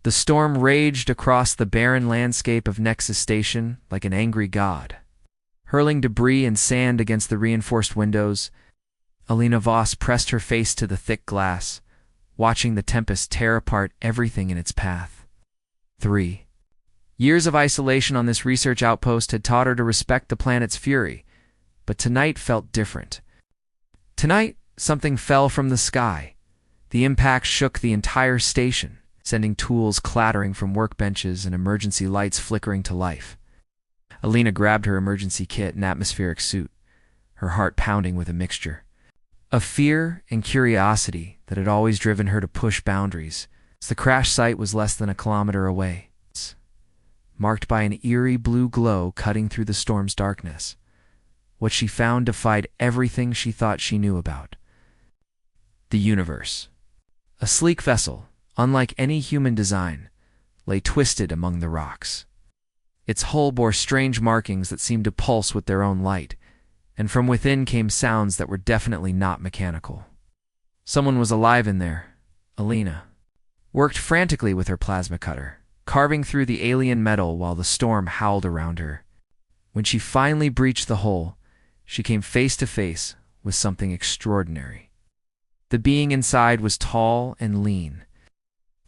The storm raged across the barren landscape of Nexus Station like an angry god. Hurling debris and sand against the reinforced windows, Alina Voss pressed her face to the thick glass, watching the tempest tear apart everything in its path. 3. Years of isolation on this research outpost had taught her to respect the planet's fury, but tonight felt different. Tonight, something fell from the sky. The impact shook the entire station, sending tools clattering from workbenches and emergency lights flickering to life. Alina grabbed her emergency kit and atmospheric suit, her heart pounding with a mixture of fear and curiosity that had always driven her to push boundaries. The crash site was less than a kilometer away, marked by an eerie blue glow cutting through the storm's darkness. What she found defied everything she thought she knew about the universe. A sleek vessel, unlike any human design, lay twisted among the rocks. Its hull bore strange markings that seemed to pulse with their own light, and from within came sounds that were definitely not mechanical. Someone was alive in there. Alina worked frantically with her plasma cutter, carving through the alien metal while the storm howled around her. When she finally breached the hole, she came face to face with something extraordinary. The being inside was tall and lean,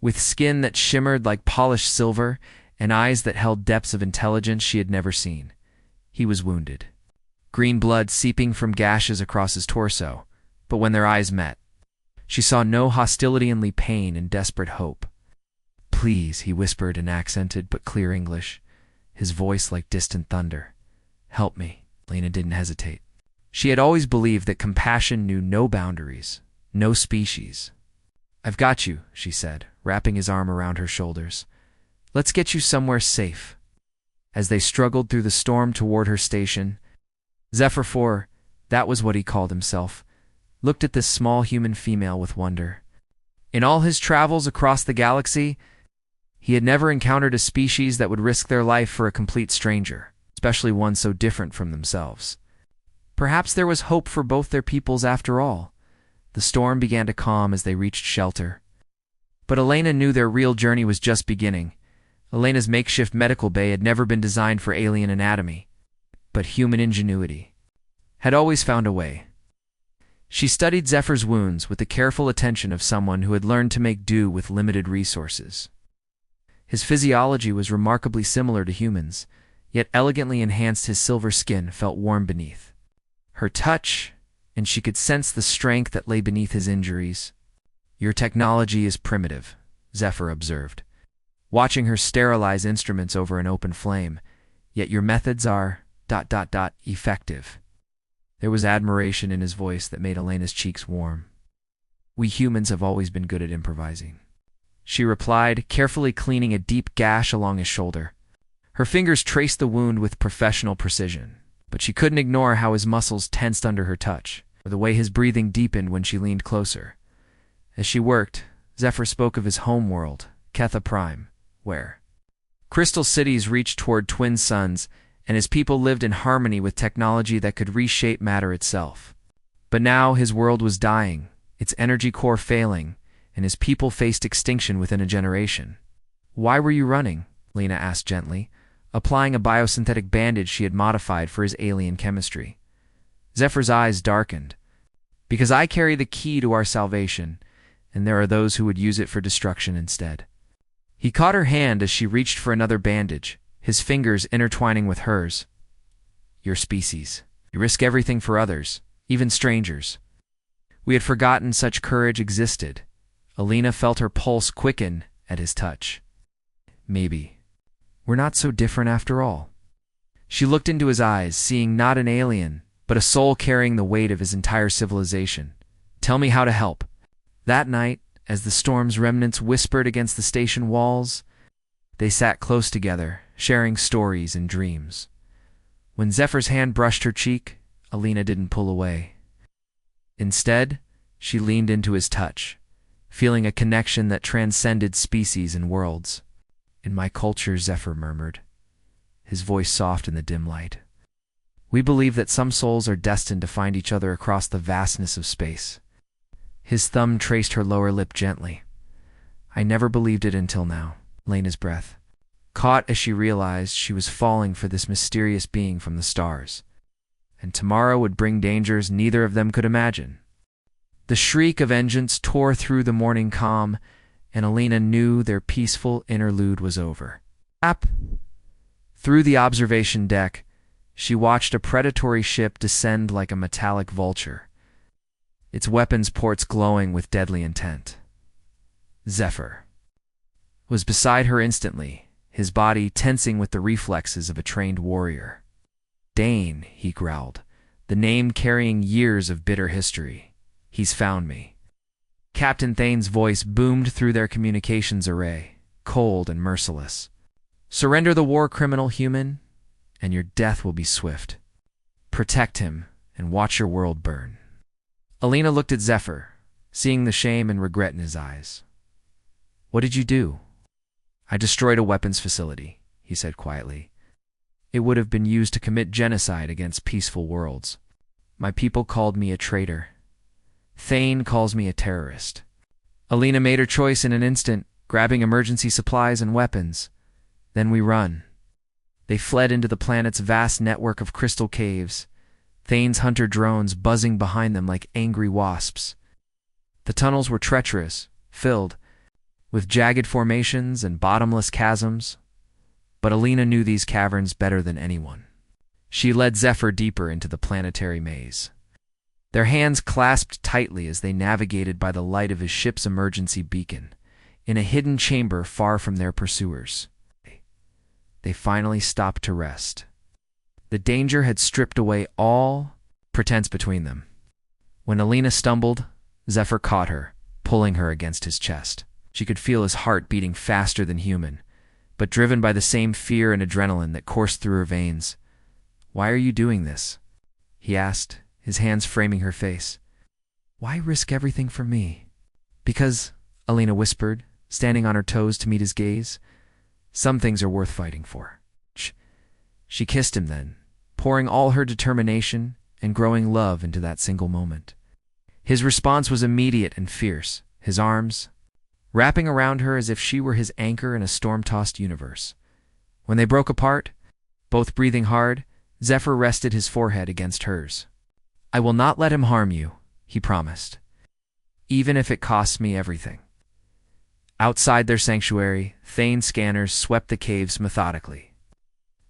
with skin that shimmered like polished silver and eyes that held depths of intelligence she had never seen. He was wounded, green blood seeping from gashes across his torso, but when their eyes met, she saw no hostility, only pain and desperate hope. "Please," he whispered in accented but clear English, his voice like distant thunder. "Help me." Lena didn't hesitate. She had always believed that compassion knew no boundaries, no species. "I've got you," she said, wrapping his arm around her shoulders. "Let's get you somewhere safe." As they struggled through the storm toward her station, Zephyr 4, that was what he called himself, looked at this small human female with wonder. In all his travels across the galaxy, he had never encountered a species that would risk their life for a complete stranger, especially one so different from themselves. Perhaps there was hope for both their peoples after all. The storm began to calm as they reached shelter. But Elena knew their real journey was just beginning. Elena's makeshift medical bay had never been designed for alien anatomy, but human ingenuity had always found a way. She studied Zephyr's wounds with the careful attention of someone who had learned to make do with limited resources. His physiology was remarkably similar to humans, yet elegantly enhanced. His silver skin felt warm beneath her touch, and she could sense the strength that lay beneath his injuries. "Your technology is primitive," Zephyr observed, watching her sterilize instruments over an open flame, "yet your methods are ... effective." There was admiration in his voice that made Elena's cheeks warm. "We humans have always been good at improvising," she replied, carefully cleaning a deep gash along his shoulder. Her fingers traced the wound with professional precision, but she couldn't ignore how his muscles tensed under her touch, or the way his breathing deepened when she leaned closer. As she worked, Zephyr spoke of his home world, Ketha Prime, where crystal cities reached toward twin suns, and his people lived in harmony with technology that could reshape matter itself. But now his world was dying, its energy core failing, and his people faced extinction within a generation. "Why were you running?" Lena asked gently, applying a biosynthetic bandage she had modified for his alien chemistry. Zephyr's eyes darkened. "Because I carry the key to our salvation, and there are those who would use it for destruction instead." He caught her hand as she reached for another bandage, his fingers intertwining with hers. "Your species. You risk everything for others, even strangers." We had forgotten such courage existed. Alina felt her pulse quicken at his touch. "Maybe we're not so different after all." She looked into his eyes, seeing not an alien, but a soul carrying the weight of his entire civilization. "Tell me how to help." That night, as the storm's remnants whispered against the station walls, they sat close together, sharing stories and dreams. When Zephyr's hand brushed her cheek, Alina didn't pull away. Instead, she leaned into his touch, feeling a connection that transcended species and worlds. "In my culture," Zephyr murmured, his voice soft in the dim light, "we believe that some souls are destined to find each other across the vastness of space." His thumb traced her lower lip gently. "I never believed it until now." Elena's breath caught as she realized she was falling for this mysterious being from the stars, and tomorrow would bring dangers neither of them could imagine. The shriek of vengeance tore through the morning calm, and Elena knew their peaceful interlude was over. Through the observation deck, she watched a predatory ship descend like a metallic vulture, its weapons ports glowing with deadly intent. Zephyr was beside her instantly, his body tensing with the reflexes of a trained warrior. "Dane," he growled, the name carrying years of bitter history. "He's found me." Captain Thane's voice boomed through their communications array, cold and merciless. "Surrender the war criminal, human, and your death will be swift. Protect him and watch your world burn." Elena looked at Zephyr, seeing the shame and regret in his eyes. "What did you do?" "I destroyed a weapons facility," he said quietly. "It would have been used to commit genocide against peaceful worlds. My people called me a traitor. Thane calls me a terrorist." Elena made her choice in an instant, grabbing emergency supplies and weapons. "Then we run." They fled into the planet's vast network of crystal caves, Thane's hunter drones buzzing behind them like angry wasps. The tunnels were treacherous, filled with jagged formations and bottomless chasms, but Elena knew these caverns better than anyone. She led Zephyr deeper into the planetary maze. Their hands clasped tightly as they navigated by the light of his ship's emergency beacon, in a hidden chamber far from their pursuers. They finally stopped to rest. The danger had stripped away all pretense between them. When Elena stumbled, Zephyr caught her, pulling her against his chest. She could feel his heart beating faster than human, but driven by the same fear and adrenaline that coursed through her veins. "Why are you doing this?" he asked, his hands framing her face. "Why risk everything for me?" "Because," Elena whispered, standing on her toes to meet his gaze, "some things are worth fighting for." She kissed him then, pouring all her determination and growing love into that single moment. His response was immediate and fierce, his arms wrapping around her as if she were his anchor in a storm-tossed universe. When they broke apart, both breathing hard, Zephyr rested his forehead against hers. "I will not let him harm you," he promised, "even if it costs me everything." Outside their sanctuary, Thane's scanners swept the caves methodically.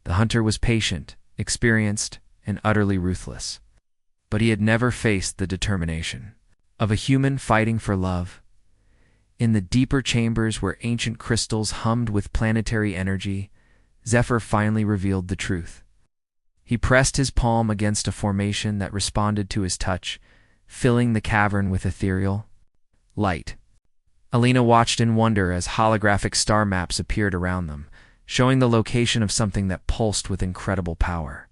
The hunter was patient, experienced, and utterly ruthless. But he had never faced the determination of a human fighting for love. In the deeper chambers where ancient crystals hummed with planetary energy, Zephyr finally revealed the truth. He pressed his palm against a formation that responded to his touch, filling the cavern with ethereal light. Elena watched in wonder as holographic star maps appeared around them, showing the location of something that pulsed with incredible power.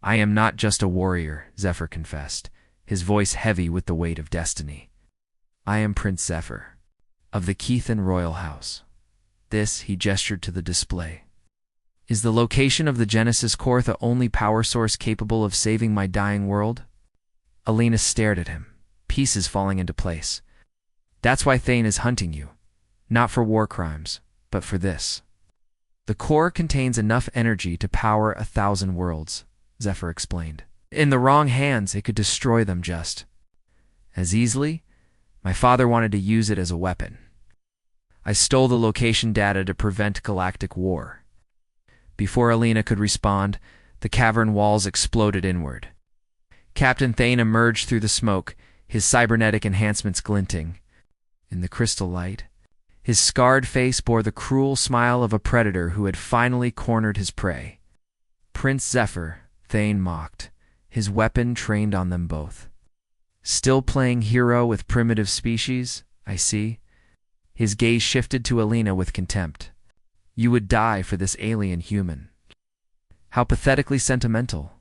"I am not just a warrior," Zephyr confessed, his voice heavy with the weight of destiny. "I am Prince Zephyr, of the Keithan royal house." This, he gestured to the display, "is the location of the Genesis core, the only power source capable of saving my dying world." Elena stared at him, pieces falling into place. "That's why Thane is hunting you. Not for war crimes, but for this. The core contains enough energy to power 1,000 worlds," Zephyr explained. "In the wrong hands, it could destroy them just as easily. My father wanted to use it as a weapon. I stole the location data to prevent galactic war." Before Elena could respond, the cavern walls exploded inward. Captain Thane emerged through the smoke, his cybernetic enhancements glinting. In the crystal light, his scarred face bore the cruel smile of a predator who had finally cornered his prey. "Prince Zephyr," Thane mocked, his weapon trained on them both. "Still playing hero with primitive species, I see." His gaze shifted to Elena with contempt. "You would die for this alien human. How pathetically sentimental."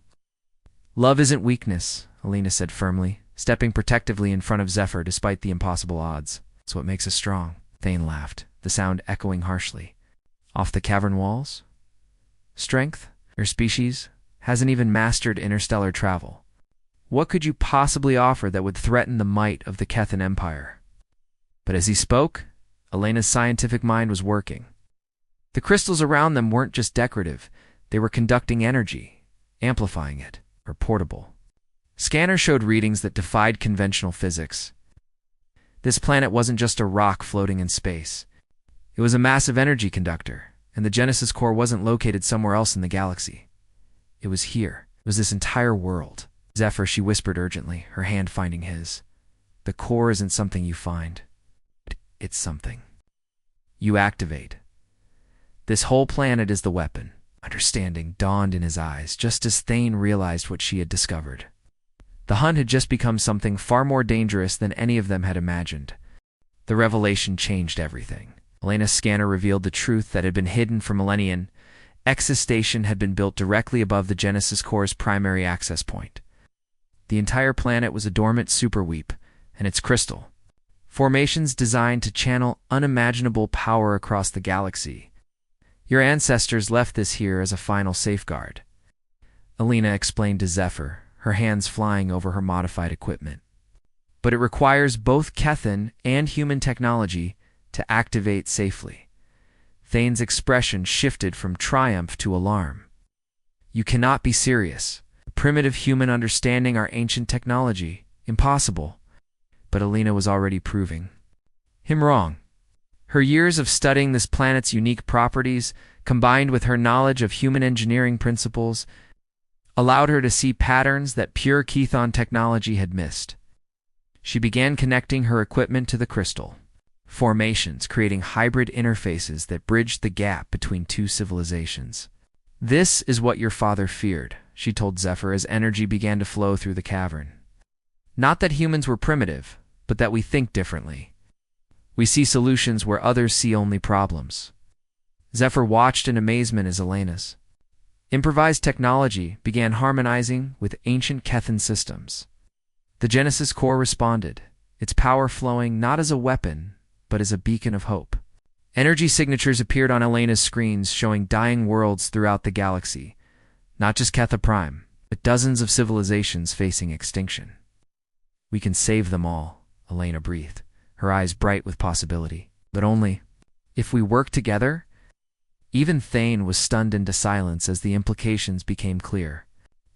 "Love isn't weakness," Elena said firmly, stepping protectively in front of Zephyr despite the impossible odds. "It's what makes us strong." Thane laughed, the sound echoing harshly. "Off the cavern walls? Strength? Your species hasn't even mastered interstellar travel. What could you possibly offer that would threaten the might of the Kethan Empire?" But as he spoke, Elena's scientific mind was working. The crystals around them weren't just decorative, they were conducting energy, amplifying it, or portable. Scanners showed readings that defied conventional physics. This planet wasn't just a rock floating in space. It was a massive energy conductor, and the Genesis core wasn't located somewhere else in the galaxy. It was here. It was this entire world. Zephyr, she whispered urgently, her hand finding his. The core isn't something you find. It's something you activate. This whole planet is the weapon. Understanding dawned in his eyes, just as Thane realized what she had discovered. The hunt had just become something far more dangerous than any of them had imagined. The revelation changed everything. Elena's scanner revealed the truth that had been hidden for millennia. Exis Station had been built directly above the Genesis core's primary access point. The entire planet was a dormant superweep, and its crystal. Formations designed to channel unimaginable power across the galaxy. Your ancestors left this here as a final safeguard, Elena explained to Zephyr, her hands flying over her modified equipment. But it requires both Kethan and human technology to activate safely. Thane's expression shifted from triumph to alarm. You cannot be serious. Primitive human understanding our ancient technology. Impossible. But Elena was already proving him wrong. Her years of studying this planet's unique properties, combined with her knowledge of human engineering principles, allowed her to see patterns that pure Chthon technology had missed. She began connecting her equipment to the crystal. Formations, creating hybrid interfaces that bridged the gap between two civilizations. This is what your father feared, she told Zephyr as energy began to flow through the cavern. Not that humans were primitive, but that we think differently. We see solutions where others see only problems. Zephyr watched in amazement as Elena's improvised technology began harmonizing with ancient Kethan systems. The Genesis core responded, its power flowing not as a weapon, but as a beacon of hope. Energy signatures appeared on Elena's screens showing dying worlds throughout the galaxy, not just Ketha Prime, but dozens of civilizations facing extinction. We can save them all, Elena breathed, her eyes bright with possibility. But only if we work together. Even Thane was stunned into silence as the implications became clear.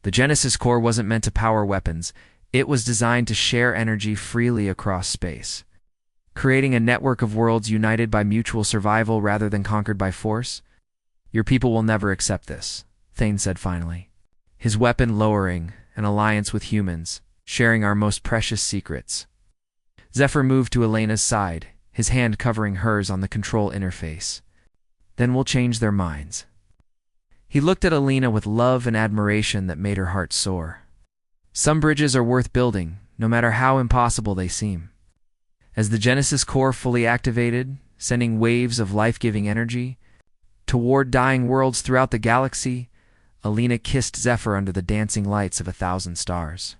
The Genesis core wasn't meant to power weapons, it was designed to share energy freely across space. Creating a network of worlds united by mutual survival rather than conquered by force? Your people will never accept this, Thane said finally. His weapon lowering an alliance with humans, sharing our most precious secrets. Zephyr moved to Elena's side, his hand covering hers on the control interface. Then we'll change their minds. He looked at Elena with love and admiration that made her heart soar. Some bridges are worth building, no matter how impossible they seem. As the Genesis core fully activated, sending waves of life-giving energy toward dying worlds throughout the galaxy, Elena kissed Zephyr under the dancing lights of 1,000 stars.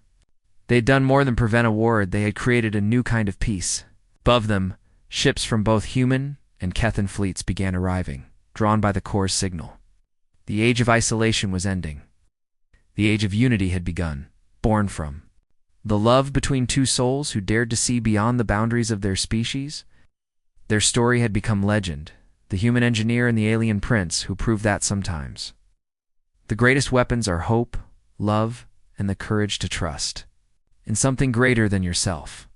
They had done more than prevent a war, they had created a new kind of peace. Above them, ships from both human and Kethan fleets began arriving, drawn by the core's signal. The age of isolation was ending. The age of unity had begun, born from the love between two souls who dared to see beyond the boundaries of their species. Their story had become legend, the human engineer and the alien prince who proved that sometimes. The greatest weapons are hope, love, and the courage to trust in something greater than yourself.